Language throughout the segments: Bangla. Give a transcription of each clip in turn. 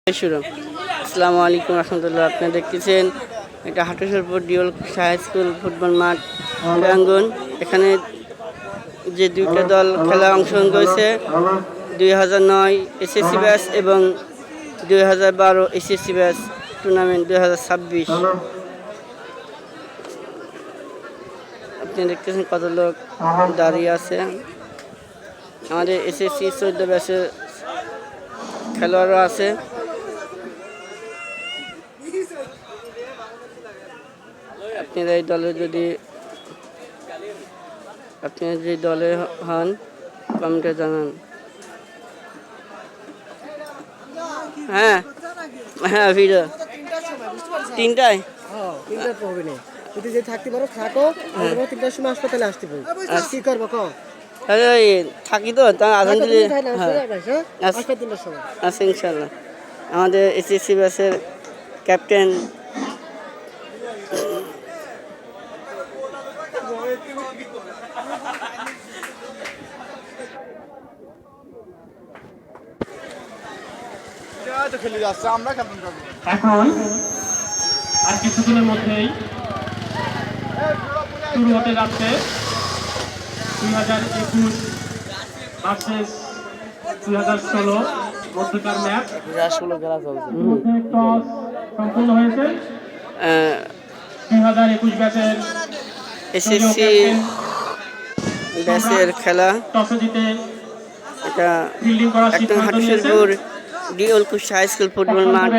আসসালামু আলাইকুম রহমতুল্লাহ। আপনারা দেখতেছেন এটা হাটুসরপুর ডিওল হাই স্কুল ফুটবল মাঠ প্রাঙ্গণ। এখানে যে দুইটা দল খেলা অংশগ্রহণ করেছে, 2009 এসএসসি ব্যাচ এবং 2012 এসএসসি ব্যাচ টুর্নামেন্ট 2026। আপনি দেখতেছেন কত লোক দাঁড়িয়ে আছে। আমাদের এসএসসি 14 ব্যাচের খেলোয়াড়রা আছে। আপনারা এই দলে যদি আপনারা যে দলে হন কমেন্টে জানান। হ্যাঁ হ্যাঁ, ভিডিও 3টায় হবে না। যদি যে থাকতে পারো থাকো, 3টার সময় হাসপাতালে আসতে পারো। কি করবো কো? থাকি তো তা আছেন যদি আচ্ছা ইনশাল্লাহ। আমাদের এসএসসি ব্যাচের ক্যাপ্টেন এখন আর কিছুদিনের মধ্যেই শুরু হতে যাচ্ছে 2021 ভার্সেস 2016 মধ্যকার ম্যাচ। টস সম্পূর্ণ হয়েছে। 2021 ব্যাচের এসএসসি ব্যাচের খেলা। টসে জিতে এটা ফিল্ডিং করার সিদ্ধান্ত নিয়েছে। হাটুসরপুর ডিওল হাই স্কুল ফুটবল মাঠ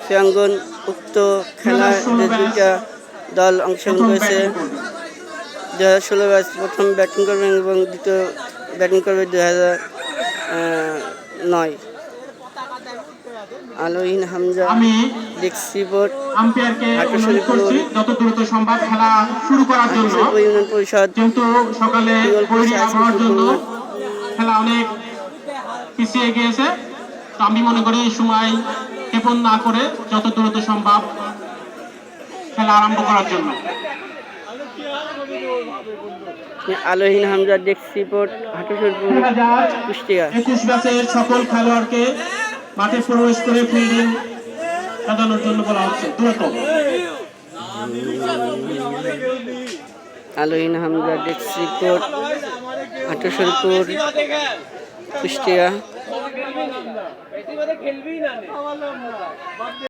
প্রাঙ্গণ। উক্ত খেলায় যে দুইটা দল অংশগ্রহণ করেছে, 2016 ব্যাচ প্রথম ব্যাটিং করবে এবং দ্বিতীয় ব্যাটিং করবে 2009। আলোহীন হামজা, ডেস্ক রিপোর্ট, হাটুসরপুর যত দ্রুত সম্ভব খেলা শুরু করার জন্য ইউনিয়ন পরিষদ কিন্তু সকালে আবহাওয়ার জন্য খেলা অনেক পিছিয়ে গিয়েছে। তো আমি মনে করি এই সময় ক্ষেপণ না করে যত দ্রুত সম্ভব খেলা আরম্ভ করার জন্য। আলোহীন হামজা, ডেস্ক রিপোর্ট, হাটুসরপুর কুষ্টিয়া। 21 ব্যাচের সকল খেলোয়াড়কে মাঠে প্রবেশ করে ফিল্ডিং সাজানোর জন্য বলা হচ্ছে। দ্রুত আলোহীন হামজা, ডেস্ক রিপোর্ট, হাটুসরপুর কুষ্টিয়া।